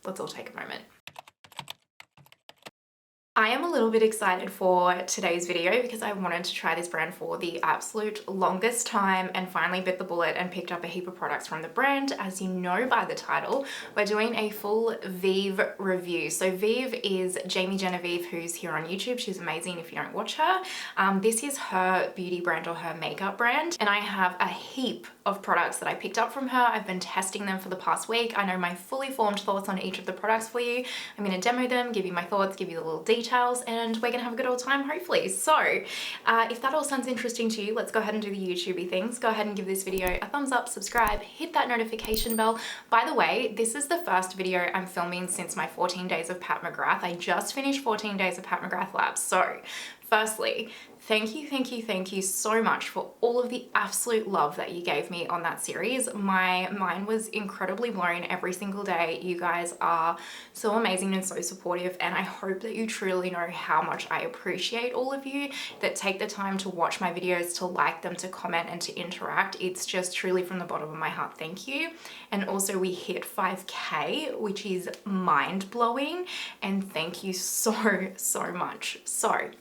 let's all take a moment. I am a little bit excited for today's video because I wanted to try this brand for the absolute longest time and finally bit the bullet and picked up a heap of products from the brand. As you know by the title, we're doing a full Vieve review. So Vieve is Jamie Genevieve, who's here on YouTube. She's amazing if you don't watch her. This is her beauty brand or her makeup brand, and I have a heap of products that I picked up from her. I've been testing them for the past week. I know my fully formed thoughts on each of the products for you. I'm going to demo them, give you my thoughts, give you the little details, and we're gonna have a good old time hopefully. So if that all sounds interesting to you, let's go ahead and do the YouTubey things. Go ahead and give this video a thumbs up, subscribe, hit that notification bell. By the way, this is the first video I'm filming since my 14 days of Pat McGrath. I just finished 14 days of Pat McGrath Labs. So firstly, thank you so much for all of the absolute love that you gave me on that series. My mind was incredibly blown every single day. You guys are so amazing and so supportive, and I hope that you truly know how much I appreciate all of you that take the time to watch my videos, to like them, to comment, and to interact. It's just truly from the bottom of my heart, thank you. And also we hit 5K, which is mind-blowing, and thank you so much. So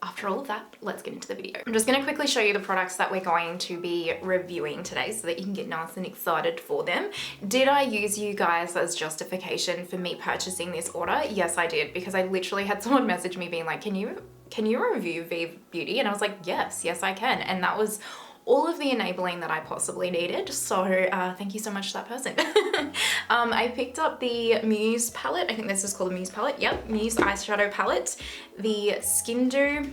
after all of that, let's get into the video. I'm just going to quickly show you the products that we're going to be reviewing today so that you can get nice and excited for them. Did I use you guys as justification for me purchasing this order? Yes, I did, because I literally had someone message me being like, can you review Vieve Beauty? And I was like, yes, I can. And that was all of the enabling that I possibly needed. So thank you so much to that person. I picked up the Muse palette. I think this is called the Muse palette. Yep, Muse eyeshadow palette, the Skin Dew,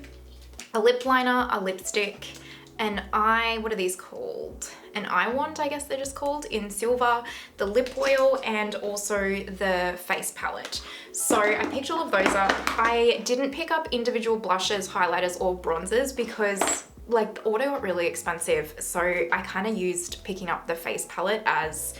a lip liner, a lipstick, an eye, what are these called? An eye wand, I guess they're just called, in silver, the lip oil, and also the face palette. So I picked all of those up. I didn't pick up individual blushes, highlighters, or bronzers because like the order got really expensive, so I kind of used picking up the face palette as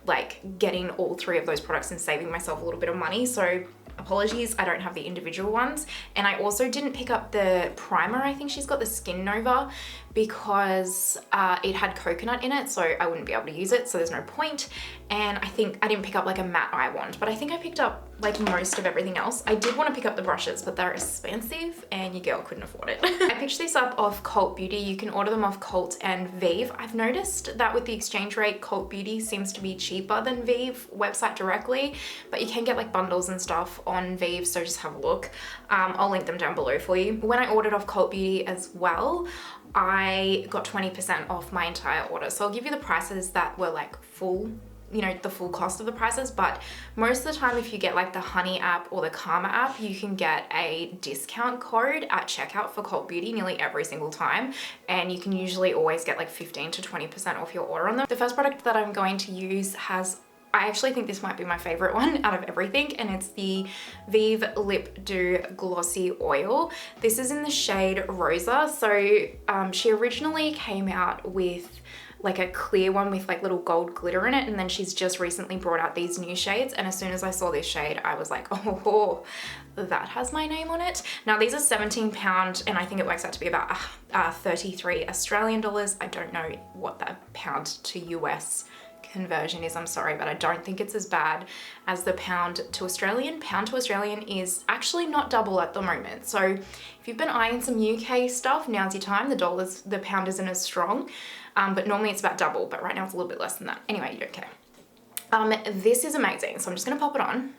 like getting all three of those products and saving myself a little bit of money. So apologies, I don't have the individual ones. And I also didn't pick up the primer. I think she's got the Skin Nova because it had coconut in it, so I wouldn't be able to use it, so there's no point. And I think I didn't pick up like a matte eye wand, but I think I picked up like most of everything else. I did want to pick up the brushes, but they're expensive and your girl couldn't afford it. I picked this up off Cult Beauty. You can order them off Cult and Vieve. I've noticed that with the exchange rate, Cult Beauty seems to be cheaper than Vieve website directly, but you can get like bundles and stuff on Vieve, so just have a look. I'll link them down below for you. When I ordered off Cult Beauty as well, I got 20% off my entire order. So I'll give you the prices that were like full, you know, the full cost of the prices, but most of the time if you get like the Honey app or the Karma app, you can get a discount code at checkout for Cult Beauty nearly every single time, and you can usually always get like 15 to 20% off your order on them. The first product that I'm going to use I actually think this might be my favorite one out of everything, and it's the Vieve Lip Dew Glossy Oil. This is in the shade Rosa. So she originally came out with like a clear one with like little gold glitter in it, and then she's just recently brought out these new shades, and as soon as I saw this shade I was like, oh, that has my name on it. Now these are £17 and I think it works out to be about 33 Australian dollars. I don't know what that pound to US conversion is, I'm sorry, but I don't think it's as bad as the pound to Australian. Pound to Australian is actually not double at the moment, so if you've been eyeing some UK stuff, now's your time. The pound isn't as strong, but normally it's about double, but right now it's a little bit less than that. Anyway, you don't care. This is amazing, so I'm just gonna pop it on.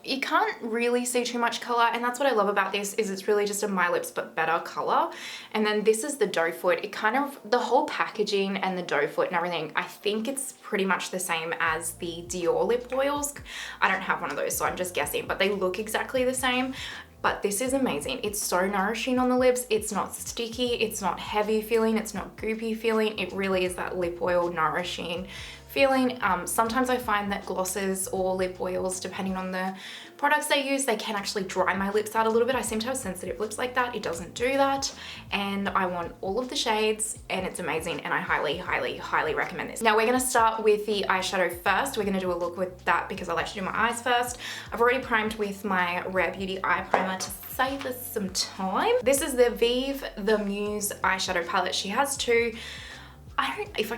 You can't really see too much color, and that's what I love about this, is it's really just a My Lips but better color. And then this is the doe foot. It kind of, the whole packaging and the doe foot and everything, I think it's pretty much the same as the Dior lip oils. I don't have one of those, so I'm just guessing, but they look exactly the same. But this is amazing. It's so nourishing on the lips. It's not sticky, it's not heavy feeling, it's not goopy feeling. It really is that lip oil nourishing feeling. Sometimes I find that glosses or lip oils, depending on the products they use, they can actually dry my lips out a little bit. I seem to have sensitive lips like that. It doesn't do that, and I want all of the shades, and it's amazing, and I highly recommend this. Now we're gonna start with the eyeshadow first. We're gonna do a look with that because I like to do my eyes first. I've already primed with my Rare Beauty eye primer to save us some time. This is the Vieve the Muse eyeshadow palette. She has two. I don't, if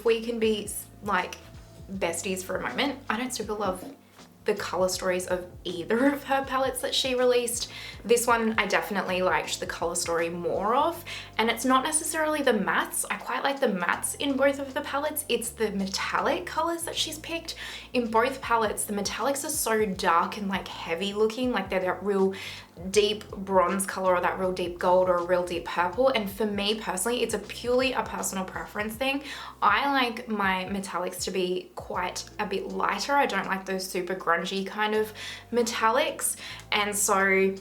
we can be like besties for a moment. I don't super love the color stories of either of her palettes that she released. This one I definitely liked the color story more of, and it's not necessarily the mattes. I quite like the mattes in both of the palettes. It's the metallic colors that she's picked. In both palettes, the metallics are so dark and like heavy looking, like they're that real deep bronze color or that real deep gold or a real deep purple. And for me personally, it's purely a personal preference thing. I like my metallics to be quite a bit lighter. I don't like those super grungy kind of metallics. And so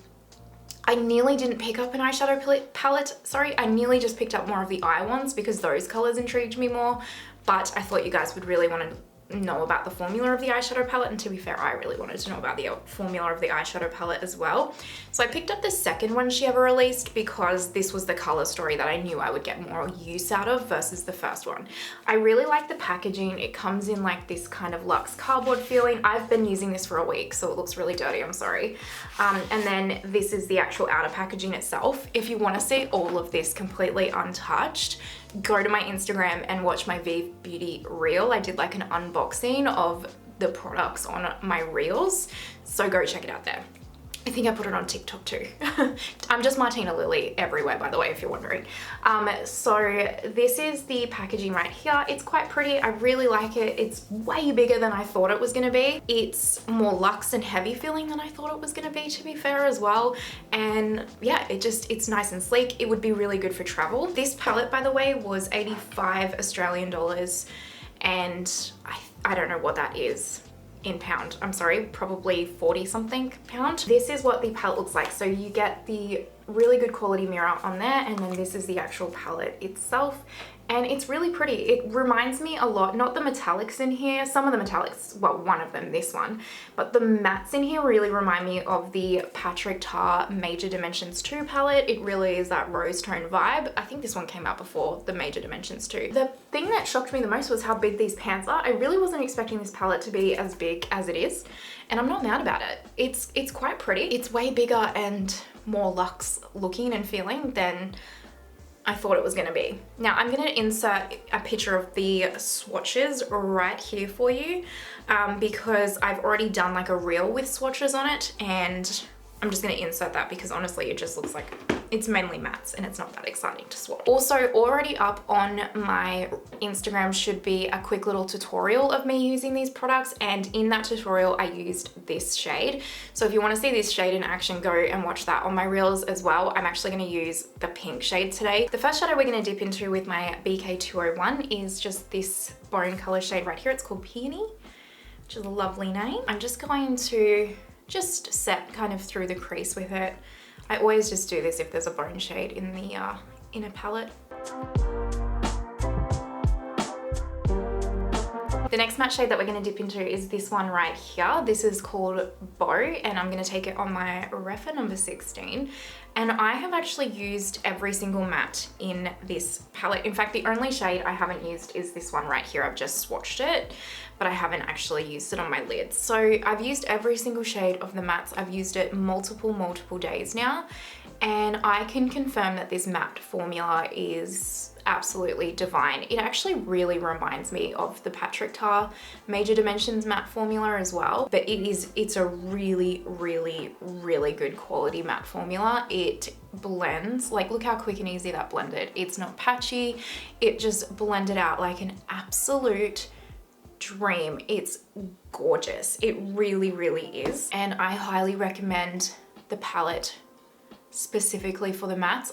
I nearly didn't pick up an eyeshadow palette. Sorry, I nearly just picked up more of the eye ones because those colors intrigued me more. But I thought you guys would really want to know about the formula of the eyeshadow palette, and to be fair, I really wanted to know about the formula of the eyeshadow palette as well. So I picked up the second one she ever released because this was the color story that I knew I would get more use out of versus the first one. I really like the packaging. It comes in like this kind of luxe cardboard feeling. I've been using this for a week, so it looks really dirty, I'm sorry. And then this is the actual outer packaging itself. If you want to see all of this completely untouched, go to my Instagram and watch my Vieve Beauty reel. I did like an unboxing of the products on my reels, so go check it out there. I think I put it on TikTok too. I'm just Martina Lily everywhere, by the way, if you're wondering. So this is the packaging right here. It's quite pretty. I really like it. It's way bigger than I thought it was gonna be. It's more luxe and heavy feeling than I thought it was gonna be, to be fair, as well. And yeah, it's nice and sleek. It would be really good for travel. This palette, by the way, was 85 Australian dollars, and I don't know what that is in pound. I'm sorry, probably 40 something pound. This is what the palette looks like. So you get the really good quality mirror on there, and then this is the actual palette itself, and it's really pretty. It reminds me a lot, not the metallics in here, some of the metallics, well, one of them, this one, but the mattes in here really remind me of the Tarte Major Dimensions 2 palette. It really is that rose tone vibe. I think this one came out before the Major Dimensions 2. The thing that shocked me the most was how big these pants are. I really wasn't expecting this palette to be as big as it is, and I'm not mad about it. It's quite pretty. It's way bigger and more luxe looking and feeling than I thought it was gonna be. Now I'm gonna insert a picture of the swatches right here for you because I've already done like a reel with swatches on it, and I'm just gonna insert that because honestly it just looks like it's mainly mattes and it's not that exciting to swatch. Also, already up on my Instagram should be a quick little tutorial of me using these products, and in that tutorial I used this shade. So if you want to see this shade in action, go and watch that on my reels as well. I'm actually going to use the pink shade today. The first shadow we're going to dip into with my BK201 is just this bone color shade right here. It's called Peony, which is a lovely name. I'm just going to just set kind of through the crease with it. I always just do this if there's a bone shade in the inner palette. The next matte shade that we're going to dip into is this one right here. This is called Beau, and I'm going to take it on my Refa number 16. And I have actually used every single matte in this palette. In fact, the only shade I haven't used is this one right here. I've just swatched it, but I haven't actually used it on my lid. So I've used every single shade of the mattes. I've used it multiple days now, and I can confirm that this matte formula is absolutely divine. It actually really reminds me of the Tarte Major Dimensions matte formula as well, but it's a really good quality matte formula. It blends, like look how quick and easy that blended. It's not patchy, it just blended out like an absolute dream. It's gorgeous. It really is, and I highly recommend the palette specifically for the mattes.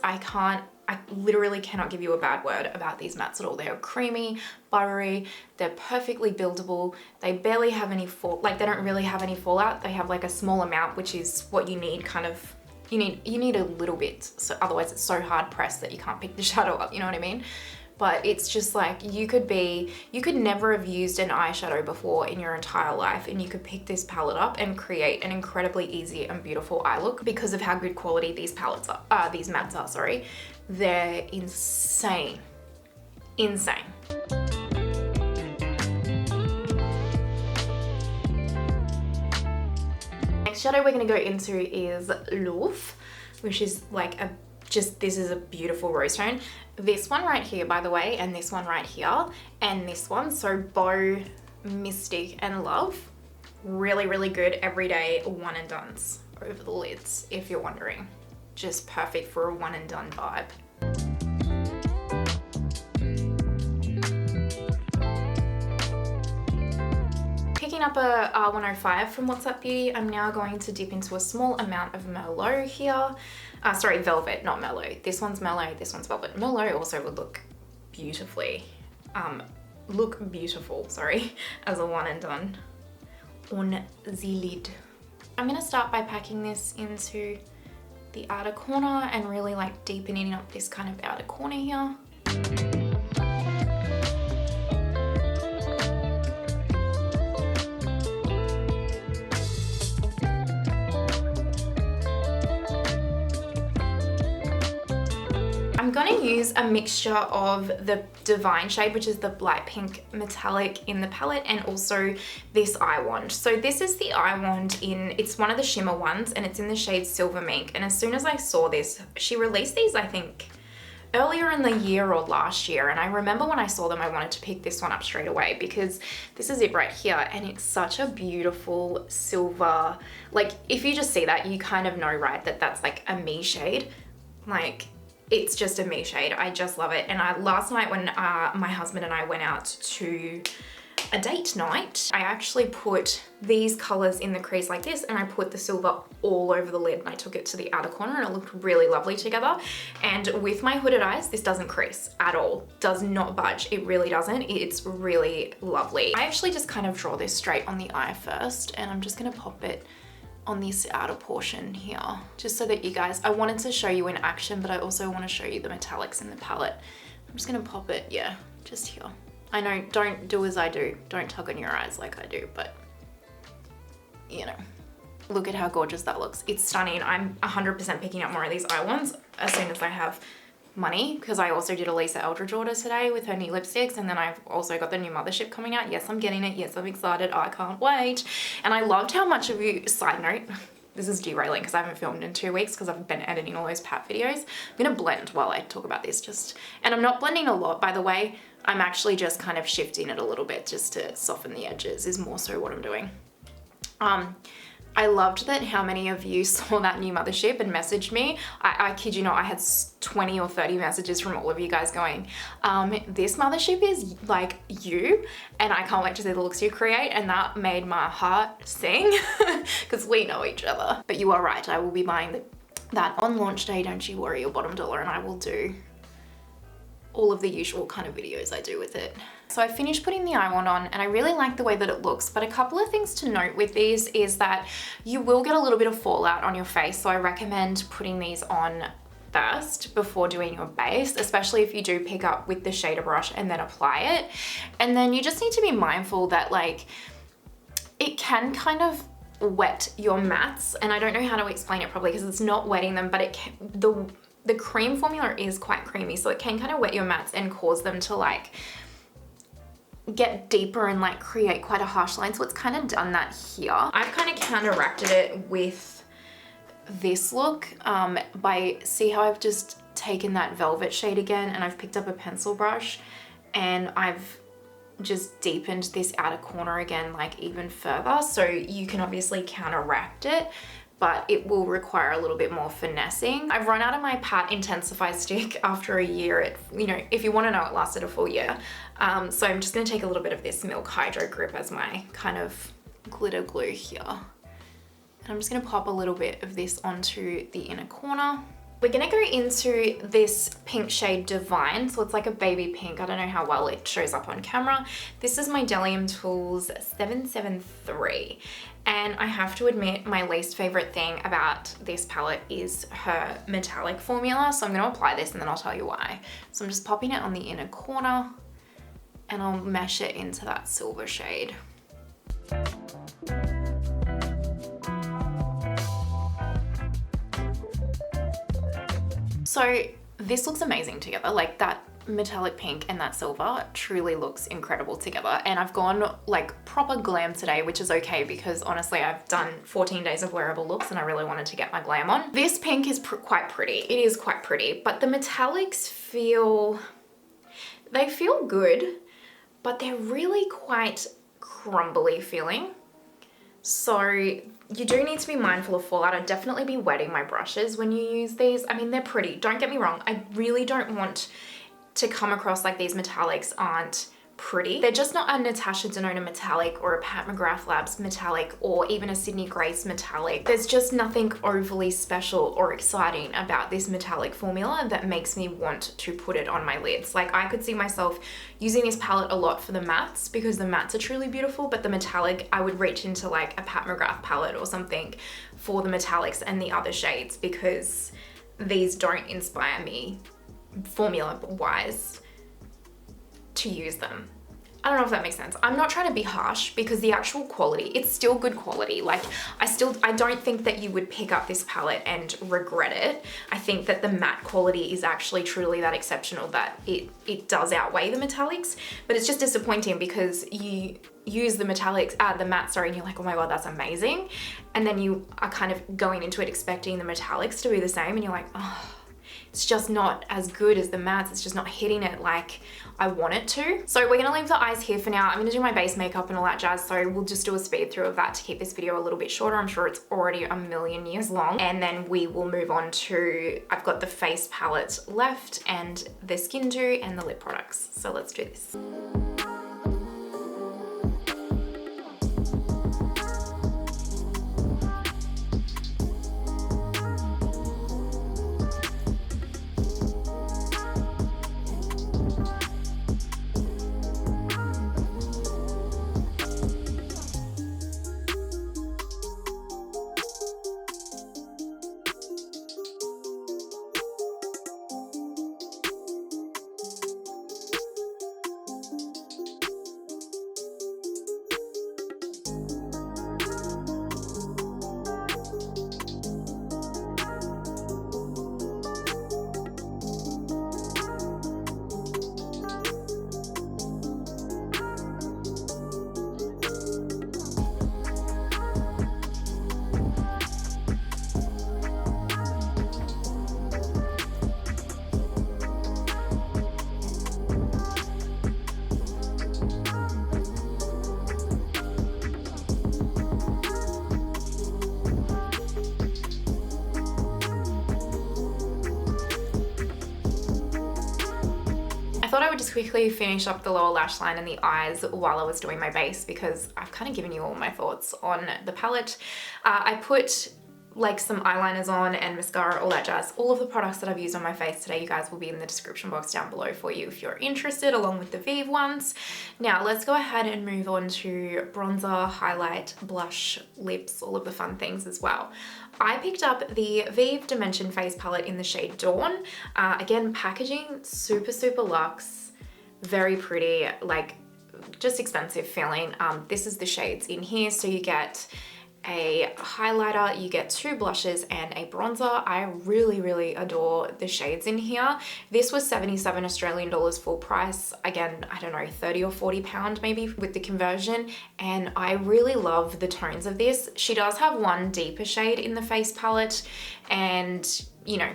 I literally cannot give you a bad word about these mattes at all. They are creamy, buttery, they're perfectly buildable. They barely have any they don't really have any fallout. They have like a small amount, which is what you need kind of, you need a little bit. So otherwise it's so hard pressed that you can't pick the shadow up, you know what I mean? But it's just like, you could never have used an eyeshadow before in your entire life, and you could pick this palette up and create an incredibly easy and beautiful eye look because of how good quality these palettes are, these mattes are, sorry. They're insane. Next shadow we're gonna go into is Loof, which is like this is a beautiful rose tone. This one right here, by the way, and this one right here, and this one, so Beau Mystic and Love. Really, really good everyday one and dones over the lids, if you're wondering. Just perfect for a one and done vibe. Picking up a R105 from What's Up Beauty, I'm now going to dip into a small amount of Merlot here. Sorry, Velvet, not Merlot. This one's Merlot, this one's Velvet. Merlot also would look beautifully, as a one and done on the lid. I'm gonna start by packing this into the outer corner and really like deepening up this kind of outer corner here. I'm gonna use a mixture of the Divine shade, which is the light pink metallic in the palette, and also this eye wand. So this is the eye wand it's one of the shimmer ones, and it's in the shade Silver Mink. And as soon as I saw this, she released these, I think, earlier in the year or last year. And I remember when I saw them, I wanted to pick this one up straight away because this is it right here. And it's such a beautiful silver, like if you just see that, you kind of know, right, that that's like a me shade. Like, it's just a me shade. I just love it. And last night when my husband and I went out to a date night, I actually put these colors in the crease like this, and I put the silver all over the lid, and I took it to the outer corner, and it looked really lovely together. And with my hooded eyes, this doesn't crease at all. Does not budge. It really doesn't. It's really lovely. I actually just kind of draw this straight on the eye first, and I'm just gonna pop it on this outer portion here, just so that you guys, I wanted to show you in action, but I also want to show you the metallics in the palette. I'm just gonna pop it, yeah, just here. I know, don't do as I do. Don't tug on your eyes like I do, but you know, look at how gorgeous that looks. It's stunning. I'm 100% picking up more of these eye ones as soon as I have money, because I also did a Lisa Eldridge order today with her new lipsticks, and then I've also got the new Mothership coming out. Yes, I'm getting it. Yes, I'm excited. I can't wait. And I loved how much of you, side note, this is derailing because I haven't filmed in 2 weeks because I've been editing all those pat videos. I'm gonna blend while I talk about this, and I'm not blending a lot, by the way. I'm actually just kind of shifting it a little bit just to soften the edges is more so what I'm doing. I loved that how many of you saw that new Mothership and messaged me. I kid you not, I had 20 or 30 messages from all of you guys going, this Mothership is like you, and I can't wait to see the looks you create. And that made my heart sing because we know each other. But you are right, I will be buying that on launch day, don't you worry your bottom dollar, and I will do all of the usual kind of videos I do with it. So I finished putting the eye wand on, and I really like the way that it looks, but a couple of things to note with these is that you will get a little bit of fallout on your face, so I recommend putting these on first before doing your base, especially if you do pick up with the shader brush and then apply it. And then you just need to be mindful that like it can kind of wet your mattes, and I don't know how to explain it properly because it's not wetting them, but it can, the cream formula is quite creamy, so it can kind of wet your mattes and cause them to like get deeper and like create quite a harsh line. So it's kind of done that here. I've kind of counteracted it with this look by, see how I've just taken that velvet shade again, and I've picked up a pencil brush and I've just deepened this outer corner again, like even further. So you can obviously counteract it, but it will require a little bit more finessing. I've run out of my Pat Intensify stick after a year. You know, if you want to know, it lasted a full year. So I'm just going to take a little bit of this Milk Hydro Grip as my kind of glitter glue here. And I'm just going to pop a little bit of this onto the inner corner. We're going to go into this pink shade Divine. So it's like a baby pink. I don't know how well it shows up on camera. This is my Delium Tools 773. And I have to admit, my least favorite thing about this palette is her metallic formula. So I'm going to apply this and then I'll tell you why. So I'm just popping it on the inner corner and I'll mesh it into that silver shade. So this looks amazing together. Like that metallic pink and that silver truly looks incredible together. And I've gone like proper glam today, which is okay because honestly I've done 14 days of wearable looks and I really wanted to get my glam on. This pink is quite pretty. It is quite pretty, but the metallics feel good, but they're really quite crumbly feeling. So you do need to be mindful of fallout. I'd definitely be wetting my brushes when you use these. I mean, they're pretty, don't get me wrong. I really don't want to come across like these metallics aren't pretty. They're just not a Natasha Denona metallic or a Pat McGrath Labs metallic or even a Sydney Grace metallic. There's just nothing overly special or exciting about this metallic formula that makes me want to put it on my lids. Like, I could see myself using this palette a lot for the mattes because the mattes are truly beautiful, but the metallic, I would reach into like a Pat McGrath palette or something for the metallics and the other shades because these don't inspire me formula wise to use them. I don't know if that makes sense. I'm not trying to be harsh because the actual quality, it's still good quality. Like, I don't think that you would pick up this palette and regret it. I think that the matte quality is actually truly that exceptional that it does outweigh the metallics, but it's just disappointing because you use the metallics, the matte, sorry, and you're like, oh my God, that's amazing. And then you are kind of going into it expecting the metallics to be the same and you're like, oh, it's just not as good as the mattes. It's just not hitting it like I want it to. So we're gonna leave the eyes here for now. I'm gonna do my base makeup and all that jazz. So we'll just do a speed through of that to keep this video a little bit shorter. I'm sure it's already a million years long. And then we will move on to, I've got the face palette left and the Skin Dew and the lip products. So let's do this. I thought I would just quickly finish up the lower lash line and the eyes while I was doing my base because I've kind of given you all my thoughts on the palette. I put like some eyeliners on and mascara, all that jazz. All of the products that I've used on my face today, you guys, will be in the description box down below for you if you're interested, along with the Vieve ones. Now let's go ahead and move on to bronzer, highlight, blush, lips, all of the fun things as well. I picked up the Vieve Dimension Face Palette in the shade Dawn. Again, packaging, super, super luxe, very pretty, like just expensive feeling. This is the shades in here. So you get a highlighter, you get 2 blushes and a bronzer. I really, really adore the shades in here. This was 77 Australian dollars full price. Again, I don't know, 30 or 40 pound maybe with the conversion. And I really love the tones of this. She does have one deeper shade in the face palette. And you know,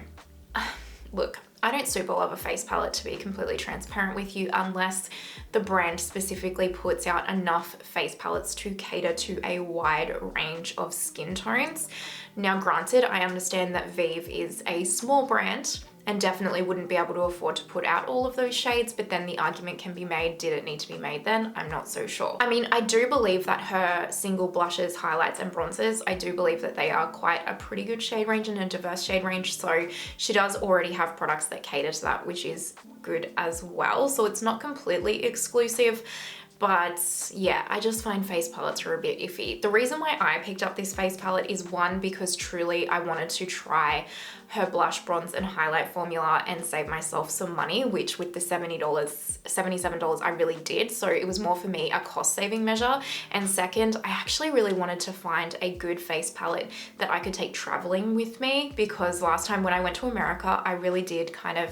look, I don't super love a face palette, to be completely transparent with you, unless the brand specifically puts out enough face palettes to cater to a wide range of skin tones. Now granted, I understand that Vieve is a small brand and definitely wouldn't be able to afford to put out all of those shades, but then the argument can be made, did it need to be made then? I'm not so sure. I mean, I do believe that her single blushes, highlights, and bronzers, I do believe that they are quite a pretty good shade range and a diverse shade range, so she does already have products that cater to that, which is good as well. So it's not completely exclusive. But yeah, I just find face palettes are a bit iffy. The reason why I picked up this face palette is one, because truly I wanted to try her blush, bronze, and highlight formula and save myself some money, which with the $77 I really did. So it was more for me a cost saving measure. And second, I actually really wanted to find a good face palette that I could take traveling with me, because last time when I went to America, I really did kind of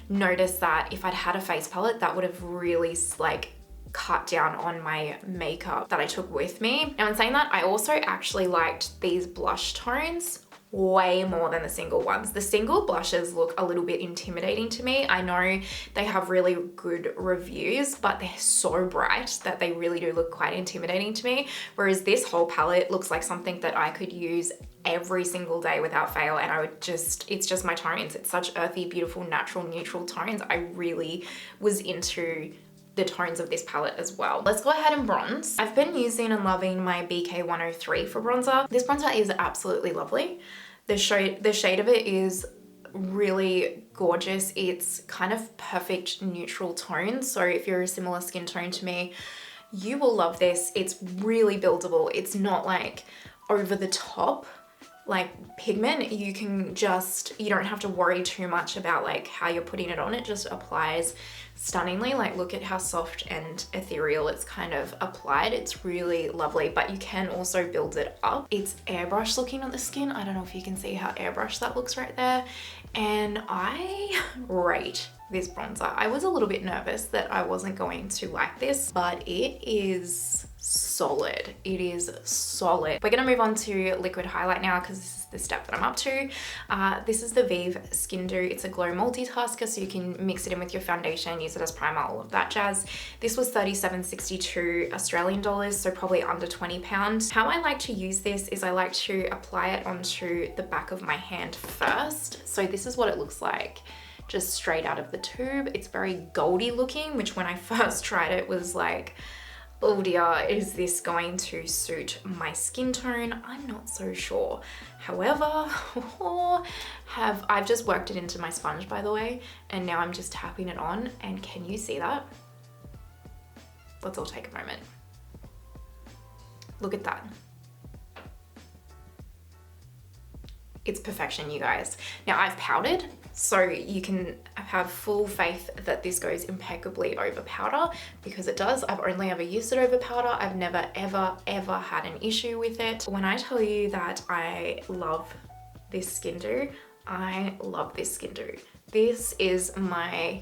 notice that if I'd had a face palette, that would have really like cut down on my makeup that I took with me. Now in saying that, I also actually liked these blush tones way more than the single ones. The single blushes look a little bit intimidating to me. I know they have really good reviews, but they're so bright that they really do look quite intimidating to me. Whereas this whole palette looks like something that I could use every single day without fail, and I would just, it's just my tones. It's such earthy, beautiful, natural, neutral tones. I really was into the tones of this palette as well. Let's go ahead and bronze. I've been using and loving my BK103 for bronzer. This bronzer is absolutely lovely. The shade of it is really gorgeous. It's kind of perfect neutral tone. So if you're a similar skin tone to me, you will love this. It's really buildable. It's not like over the top like pigment. You can just, you don't have to worry too much about like how you're putting it on. It just applies stunningly. Like look at how soft and ethereal it's kind of applied. It's really lovely, but you can also build it up. It's airbrush looking on the skin. I don't know if you can see how airbrush that looks right there. And I rate this bronzer. I was a little bit nervous that I wasn't going to like this, but it is solid. It is solid. We're gonna move on to liquid highlight now because this is the step that I'm up to. This is the Vieve Skin Dew. It's a glow multitasker, so you can mix it in with your foundation, use it as primer, all of that jazz. This was $37.62 Australian dollars, so probably under £20. How I like to use this is I like to apply it onto the back of my hand first. So this is what it looks like just straight out of the tube. It's very goldy looking, which when I first tried it was like, oh dear, is this going to suit my skin tone? I'm not so sure. However, I've just worked it into my sponge, by the way, and now I'm just tapping it on, and can you see that? Let's all take a moment. Look at that. It's perfection, you guys. Now I've powdered, so you can have full faith that this goes impeccably over powder, because it does. I've only ever used it over powder. I've never, ever, ever had an issue with it. When I tell you that I love this Skin Dew, I love this Skin Dew. This is my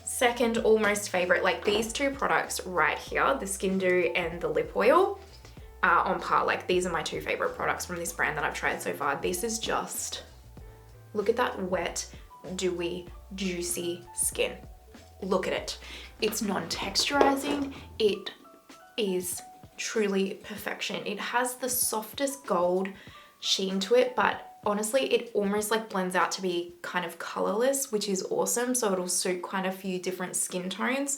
second almost favorite. Like these two products right here, the Skin Dew and the lip oil, on par. Like these are my two favorite products from this brand that I've tried so far. This is just, look at that wet, dewy, juicy skin. Look at it. It's non-texturizing. It is truly perfection. It has the softest gold sheen to it, but honestly, it almost like blends out to be kind of colorless, which is awesome. So it'll suit quite a few different skin tones,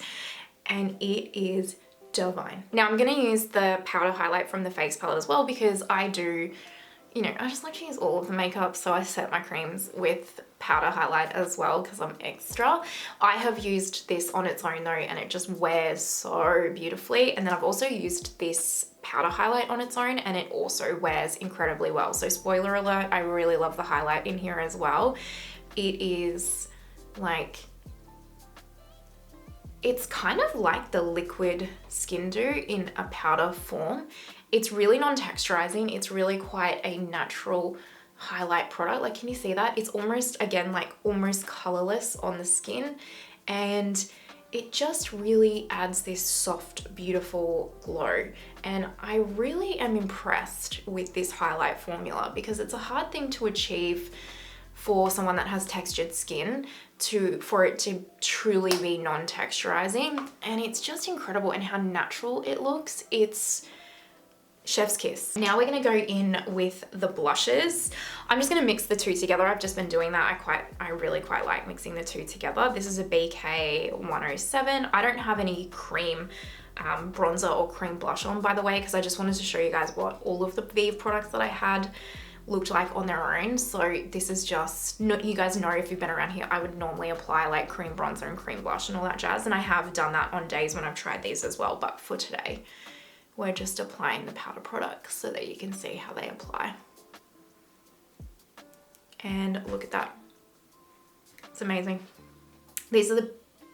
and it is divine. Now I'm gonna use the powder highlight from the face palette as well, because I do, you know, I just like to use all of the makeup, so I set my creams with powder highlight as well because I'm extra. I have used this on its own though, and it just wears so beautifully. And then I've also used this powder highlight on its own, and it also wears incredibly well. So spoiler alert, I really love the highlight in here as well. It is like, it's kind of like the liquid Skin Dew in a powder form. It's really non-texturizing. It's really quite a natural highlight product. Like, can you see that? It's almost, again, like almost colorless on the skin, and it just really adds this soft, beautiful glow. And I really am impressed with this highlight formula, because it's a hard thing to achieve for someone that has textured skin, for it to truly be non-texturizing. And it's just incredible, and how natural it looks. It's chef's kiss. Now we're gonna go in with the blushes. I'm just gonna mix the two together. I've just been doing that. I really quite like mixing the two together. This is a BK107. I don't have any cream bronzer or cream blush on, by the way, because I just wanted to show you guys what all of the Vieve products that I had looked like on their own. So this is just, you guys know, if you've been around here, I would normally apply like cream bronzer and cream blush and all that jazz, and I have done that on days when I've tried these as well. But for today, we're just applying the powder products so that you can see how they apply. And look at that. It's amazing. These are the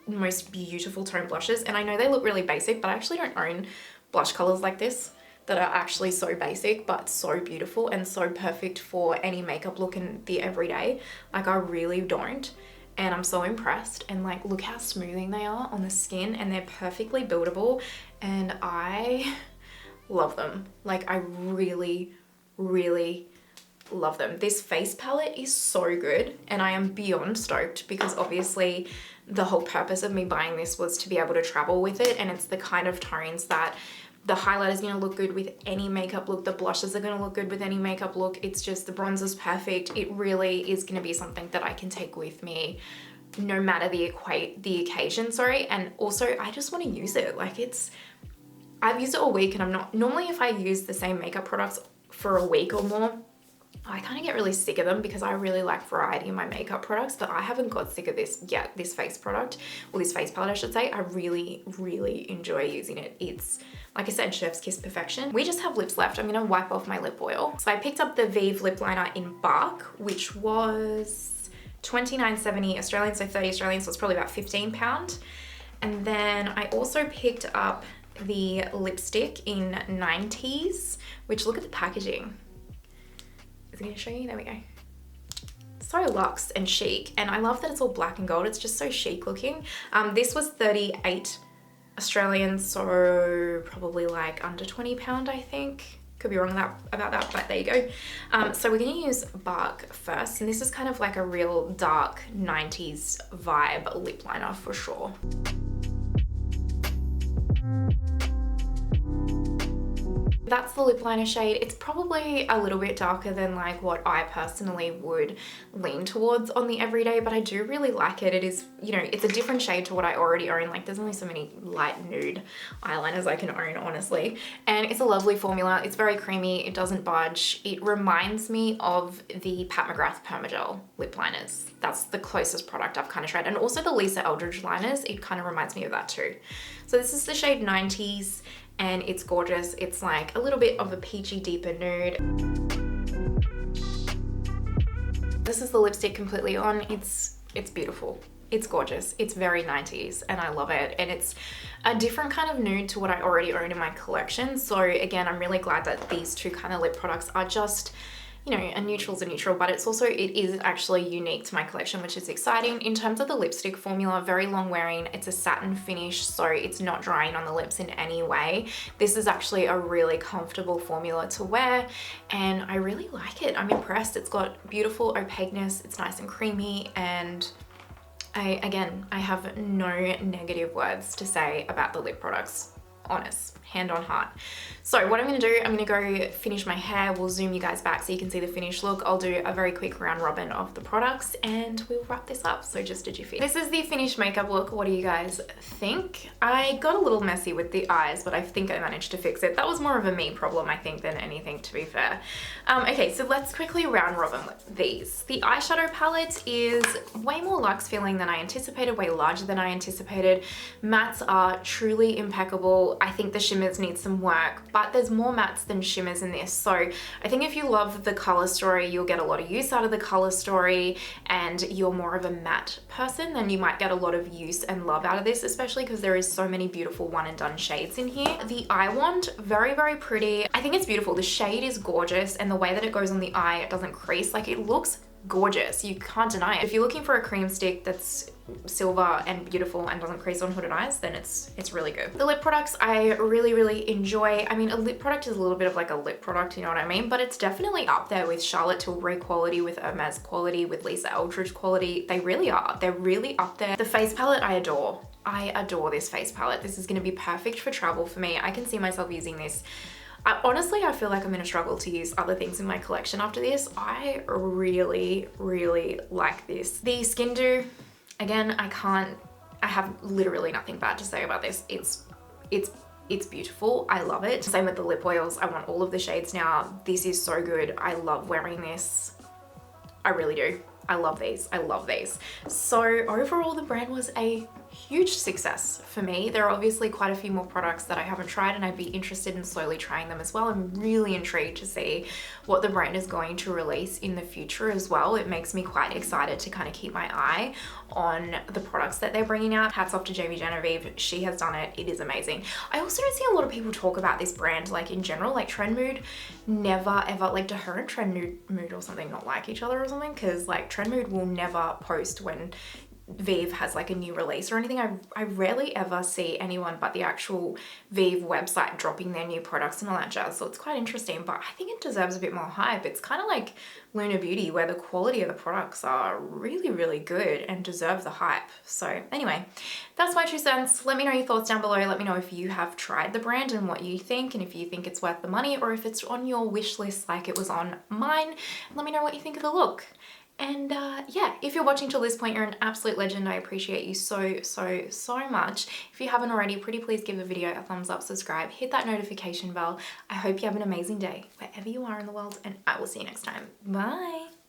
most beautiful tone blushes, and I know they look really basic, but I actually don't own blush colors like this that are actually so basic but so beautiful and so perfect for any makeup look in the everyday. Like, I really don't, and I'm so impressed. And like, look how smoothing they are on the skin, and they're perfectly buildable, and I love them. Like, I really, really love them. This face palette is so good, and I am beyond stoked because obviously the whole purpose of me buying this was to be able to travel with it, and it's the kind of tones that the highlight is going to look good with any makeup look, the blushes are going to look good with any makeup look. It's just, the bronzer's perfect. It really is going to be something that I can take with me no matter the occasion, sorry. And also I just want to use it. Like, I've used it all week, and I'm not, normally if I use the same makeup products for a week or more, I kind of get really sick of them because I really like variety in my makeup products, but I haven't got sick of this yet, this face product, or this face palette I should say. I really, really enjoy using it. It's, like I said, chef's kiss perfection. We just have lips left. I'm gonna wipe off my lip oil. So I picked up the Vieve lip liner in Bark, which was $29.70 Australian, so 30 Australian, so it's probably about £15. And then I also picked up the lipstick in Ninetease, which, look at the packaging. Is it gonna show you? There we go. So luxe and chic, and I love that it's all black and gold. It's just so chic looking. This was 38 Australian, so probably like under £20, I think. Could be wrong about that, but there you go. So we're gonna use Bark first, and this is kind of like a real dark 90s vibe lip liner for sure. That's the lip liner shade. It's probably a little bit darker than like what I personally would lean towards on the everyday, but I do really like it. It is, you know, it's a different shade to what I already own. Like, there's only so many light nude eyeliners I can own, honestly. And it's a lovely formula. It's very creamy. It doesn't budge. It reminds me of the Pat McGrath Permagel lip liners. That's the closest product I've kind of tried. And also the Lisa Eldridge liners. It kind of reminds me of that too. So this is the shade 90s. And it's gorgeous. It's like a little bit of a peachy, deeper nude. This is the lipstick completely on. It's beautiful. It's gorgeous. It's very 90s and I love it. And it's a different kind of nude to what I already own in my collection. So again, I'm really glad that these two kind of lip products are just, you know, a neutral's a neutral, but it's also, it is actually unique to my collection, which is exciting. In terms of the lipstick formula, very long wearing. It's a satin finish, so it's not drying on the lips in any way. This is actually a really comfortable formula to wear, and I really like it. I'm impressed. It's got beautiful opaqueness. It's nice and creamy, and again, I have no negative words to say about the lip products. Honest, hand on heart. So what I'm gonna do, I'm gonna go finish my hair. We'll zoom you guys back so you can see the finished look. I'll do a very quick round robin of the products and we'll wrap this up. So just a jiffy. This is the finished makeup look. What do you guys think? I got a little messy with the eyes, but I think I managed to fix it. That was more of a me problem, I think, than anything, to be fair. Okay, so let's quickly round robin with these. The eyeshadow palette is way more luxe feeling than I anticipated, way larger than I anticipated. Mattes are truly impeccable. I think the shimmers need some work, but there's more mattes than shimmers in this. So I think if you love the color story, you'll get a lot of use out of the color story, and you're more of a matte person, then you might get a lot of use and love out of this, especially because there is so many beautiful one and done shades in here. The eye wand, very, very pretty. I think it's beautiful. The shade is gorgeous, and the way that it goes on the eye, it doesn't crease. Like, it looks gorgeous. You can't deny it. If you're looking for a cream stick that's silver and beautiful and doesn't crease on hooded eyes, then it's really good. The lip products I really, really enjoy. I mean, a lip product is a little bit of like a lip product, you know what I mean? But it's definitely up there with Charlotte Tilbury quality, with Hermes quality, with Lisa Eldridge quality. They really are. They're really up there. The face palette I adore. I adore this face palette. This is going to be perfect for travel for me. I can see myself using this. Honestly, I feel like I'm gonna struggle to use other things in my collection after this. I really, really like this. The Skin Dew, again, I have literally nothing bad to say about this. It's beautiful. I love it. Same with the lip oils. I want all of the shades now. This is so good. I love wearing this. I really do. I love these. I love these. So overall, the brand was a huge success for me. There are obviously quite a few more products that I haven't tried, and I'd be interested in slowly trying them as well. I'm really intrigued to see what the brand is going to release in the future as well. It makes me quite excited to kind of keep my eye on the products that they're bringing out. Hats off to Jamie Genevieve. She has done it. It is amazing. I also don't see a lot of people talk about this brand, like in general, like Trend Mood never ever, like, do her and Trend Mood or something not like each other or something? Because like Trend Mood will never post when Vieve has like a new release or anything, I rarely ever see anyone but the actual Vieve website dropping their new products and all that jazz. So it's quite interesting, but I think it deserves a bit more hype. It's kind of like Luna Beauty, where the quality of the products are really, really good and deserve the hype. So anyway, that's my 2 cents. Let me know your thoughts down below. Let me know if you have tried the brand and what you think, and if you think it's worth the money, or if it's on your wish list like it was on mine. Let me know what you think of the look. And yeah, if you're watching till this point, you're an absolute legend. I appreciate you so, so, so much. If you haven't already, pretty please give the video a thumbs up, subscribe, hit that notification bell. I hope you have an amazing day wherever you are in the world, and I will see you next time. Bye.